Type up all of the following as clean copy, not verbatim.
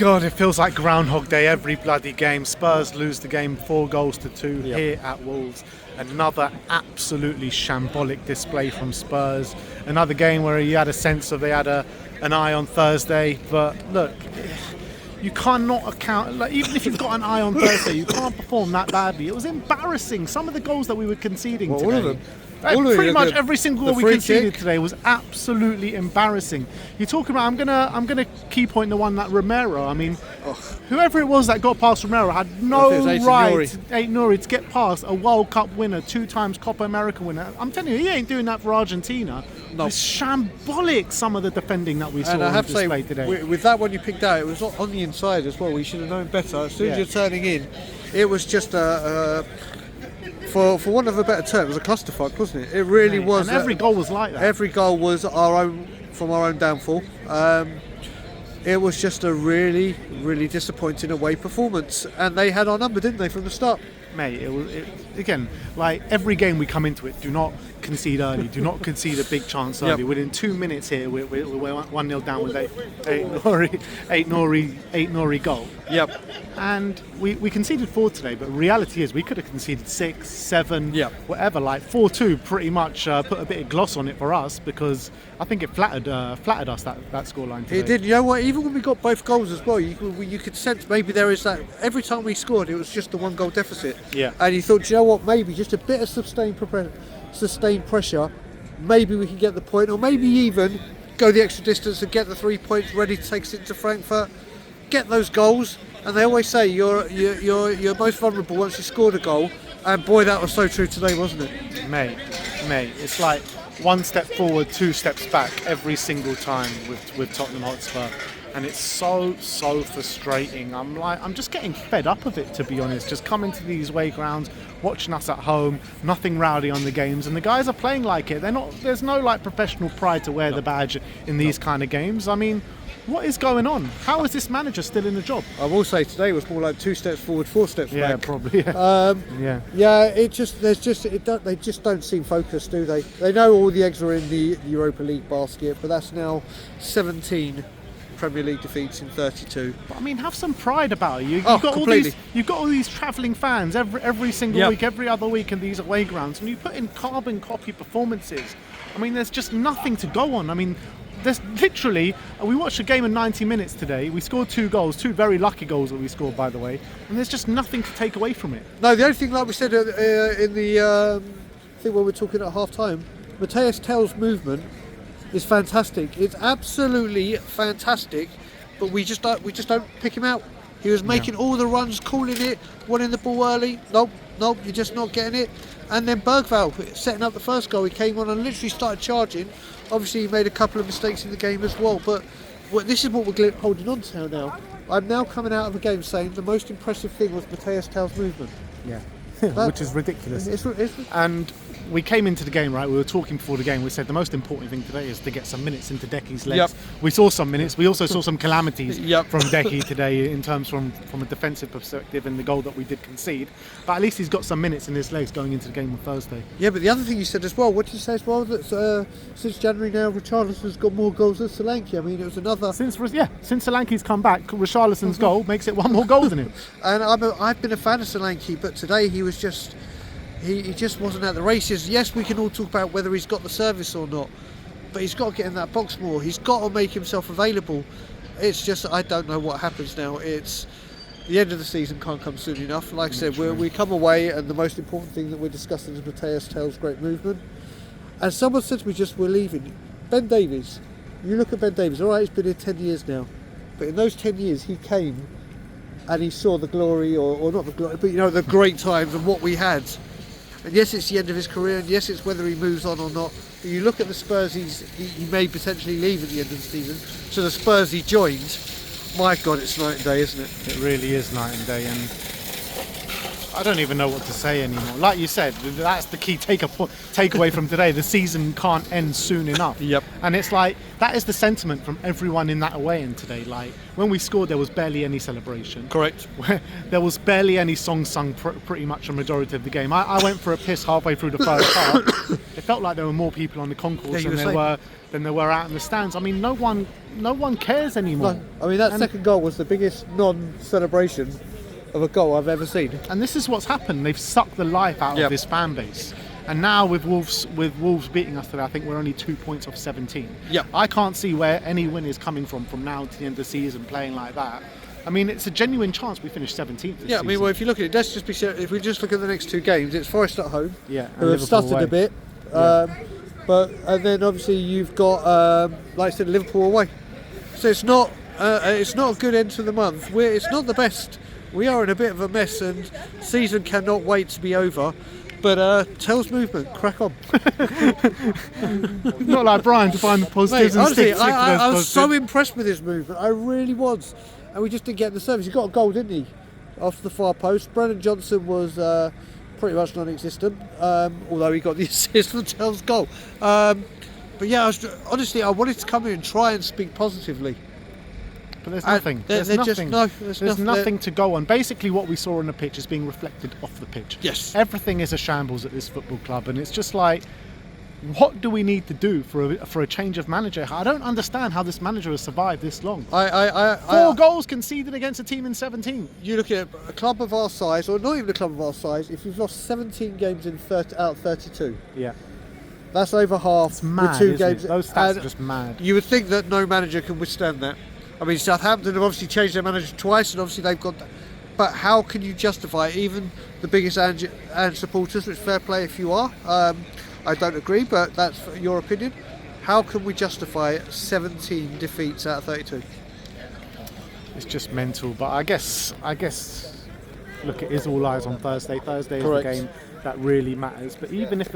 God, it feels like Groundhog Day every bloody game. Spurs lose the game 4-2 here at Wolves. Another absolutely shambolic display from Spurs. Another game where you had a sense of they had an eye on Thursday. But look, you cannot account, like, even if you've got an eye on Thursday, you can't perform that badly. It was embarrassing. Some of the goals that we were conceding today. All of them. Pretty much every single goal we conceded today was absolutely embarrassing. You're talking about, I'm gonna key point the one that Romero. I mean, whoever it was that got past Romero had no right, Aït-Nouri, to get past a World Cup winner, 2 times Copa America winner. I'm telling you, he ain't doing that for Argentina. No. It's shambolic, some of the defending that we saw on display today. With that one you picked out, it was on the inside as well. We should have known better. As soon as you're turning in, it was just for want of a better term, it was a clusterfuck, wasn't it? It really was. And every goal was like that. Every goal was from our own downfall. It was just a really, really disappointing away performance, and they had our number, didn't they, from the start? Mate, again, like every game we come into it, do not concede early, do not concede a big chance early. Within 2 minutes here, we're 1-0 down with Aït-Nouri goal. Yep. And we conceded 4 today, but reality is we could have conceded 6, 7, whatever. Like 4-2 pretty much put a bit of gloss on it for us, because I think it flattered us, that scoreline today. It did. You know what? Even when we got both goals as well, you could sense maybe there is that. Every time we scored, it was just the 1 goal deficit. Yeah. And you thought, you know what? Maybe just a bit of sustained pressure. Maybe we can get the point, or maybe even go the extra distance and get the 3 points ready to take us into Frankfurt. Get those goals. And they always say you're most vulnerable once you scored a goal. And boy, that was so true today, wasn't it? Mate, it's like 1 step forward, 2 steps back every single time with Tottenham Hotspur. And it's so frustrating. I'm just getting fed up of it, to be honest. Just coming to these away grounds, watching us at home, nothing rowdy on the games, and the guys are playing like it. There's no like professional pride to wear the badge in these kind of games. I mean, what is going on? How is this manager still in the job? I will say today was more like 2 steps forward, 4 steps back. Yeah, probably. They just don't seem focused, do they? They know all the eggs are in the Europa League basket, but that's now 17 Premier League defeats in 32. But I mean, have some pride about it. You've got all these travelling fans every single week, every other week in these away grounds, and you put in carbon copy performances. I mean, there's just nothing to go on. I mean, there's literally, we watched a game in 90 minutes today. We scored 2 goals, 2 very lucky goals that we scored, by the way, and there's just nothing to take away from it. No, the only thing, like we said in the thing when we're talking at half time, Matthias Tell's movement is fantastic. It's absolutely fantastic, but we just don't pick him out. He was making all the runs, calling it, wanting the ball early. Nope, you're just not getting it. And then Bergvall setting up the first goal, he came on and literally started charging. Obviously he made a couple of mistakes in the game as well, but this is what we're holding on to now. I'm now coming out of a game saying the most impressive thing was Matthias Tell's movement. Yeah. Which is ridiculous. And we came into the game, right? We were talking before the game. We said the most important thing today is to get some minutes into Decky's legs. Yep. We saw some minutes. We also saw some calamities from Decky today in terms from a defensive perspective in the goal that we did concede. But at least he's got some minutes in his legs going into the game on Thursday. Yeah, but the other thing you said as well, what did you say as well? That since January now, Richarlison's got more goals than Solanke. I mean, it was another... Since Solanke's come back, Richarlison's goal makes it 1 more goal than him. And I've been a fan of Solanke, but today he was just... He just wasn't at the races. Yes, we can all talk about whether he's got the service or not, but he's got to get in that box more. He's got to make himself available. It's just, I don't know what happens now. It's the end of the season can't come soon enough. Like I said, we come away, and the most important thing that we're discussing is Matthias Tell's great movement. And someone said to me just, we're leaving. Ben Davies. You look at Ben Davies, all right, he's been here 10 years now. But in those 10 years, he came and he saw the glory, or not the glory, but the great times and what we had. And yes, it's the end of his career, and yes, it's whether he moves on or not. But you look at the Spurs he may potentially leave at the end of the season. So the Spurs he joined, my God, it's night and day, isn't it? It really is night and day. And I don't even know what to say anymore. Like you said, that's the key takeaway from today. The season can't end soon enough. Yep. And it's like, that is the sentiment from everyone in that away end today. Like, when we scored, there was barely any celebration. Correct. There was barely any songs sung pretty much a majority of the game. I went for a piss halfway through the first half. It felt like there were more people on the concourse than there were out in the stands. I mean, no one cares anymore. No, I mean, that second goal was the biggest non-celebration of a goal I've ever seen. And this is what's happened. They've sucked the life out of this fan base. And now with Wolves beating us today, I think we're only 2 points off 17. Yep. I can't see where any win is coming from now to the end of the season playing like that. I mean, it's a genuine chance we finish 17th this season. I mean, well, if you look at it, let's just be serious. If we just look at the next two games, it's Forest at home, who have stuttered a bit. And then obviously you've got, like I said, Liverpool away. So it's not a good end to the month. It's not the best. We are in a bit of a mess, and season cannot wait to be over. But Tell's movement, crack on. Not like Brian to find the positives. Mate, and honestly, stick to those I was so positives. impressed with his movement. I really was. And we just didn't get the service. He got a goal, didn't he? Off the far post. Brennan Johnson was pretty much non-existent, although he got the assist for Tell's goal. But yeah, honestly, I wanted to come here and try and speak positively. But there's nothing. There's nothing to go on. Basically, what we saw on the pitch is being reflected off the pitch. Yes. Everything is a shambles at this football club, and it's just like, what do we need to do for a change of manager? I don't understand how this manager has survived this long. Four goals conceded against a team in 17. You look at a club of our size, or not even a club of our size, if you've lost 17 games in out of 32. Yeah. That's over half. It's mad, with 2 isn't games. it? Those stats are just mad. You would think that no manager can withstand that. I mean, Southampton have obviously changed their manager twice, and obviously they've got. But how can you justify it? Even the biggest and supporters, which fair play if you are. I don't agree, but that's your opinion. How can we justify 17 defeats out of 32? It's just mental. But I guess. Look, it is all eyes on Thursday. Thursday is Correct. the game that really matters. But even if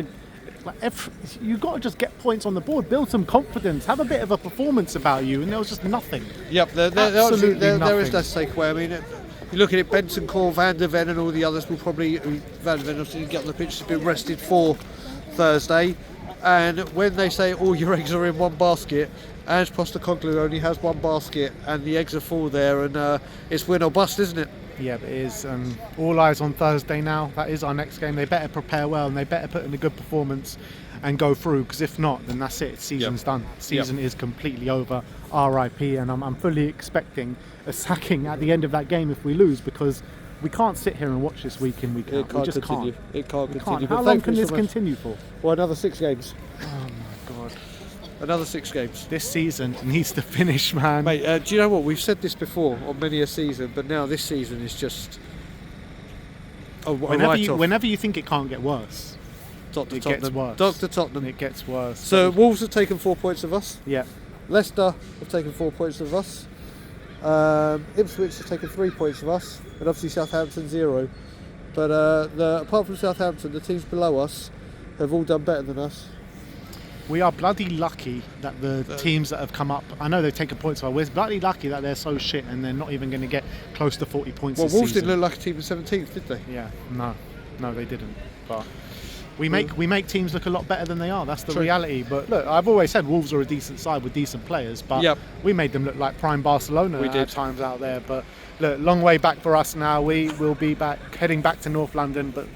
you've got to just get points on the board, build some confidence, have a bit of a performance about you, and there was just nothing. Yep, there is nothing. that takeaway. I mean, you look at it, Benson, Core, Van der Ven and all the others will probably, Van der Ven obviously didn't get on the pitch, has been rested for Thursday, and when they say all your eggs are in one basket, Ange Postecoglou only has one basket and the eggs are full there, and it's win or bust, isn't it? Yeah, it is. All eyes on Thursday now. That is our next game. They better prepare well, and they better put in a good performance and go through, because if not, then that's it. Season's done. Season is completely over. RIP. And I'm fully expecting a sacking at the end of that game if we lose, because we can't sit here and watch this week in, week out. We just can't. It can't continue. How long can this continue for? Well, another 6 games. Oh my God. Another 6 games. This season needs to finish, man. Mate, do you know what? We've said this before on many a season, but now this season is just a write-off. Whenever you think it can't get worse, Dr. it Tottenham. gets worse. Dr. Tottenham. It gets worse. So Wolves have taken 4 points of us. Yeah. Leicester have taken 4 points of us. Ipswich have taken 3 points of us, and obviously Southampton 0. But apart from Southampton, the teams below us have all done better than us. We are bloody lucky that the teams that have come up, I know they've taken points away, we're bloody lucky that they're so shit and they're not even going to get close to 40 points Well, this Wolves season. didn't look like a team in 17th, did they? Yeah, no, they didn't. But we make teams look a lot better than they are. That's the reality. But look, I've always said Wolves are a decent side with decent players, but we made them look like prime Barcelona at times out there. But look, long way back for us now. We will be heading back to North London. But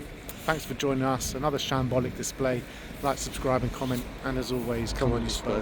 thanks for joining us. Another shambolic display. Like, subscribe and comment, and as always, come on you Spurs.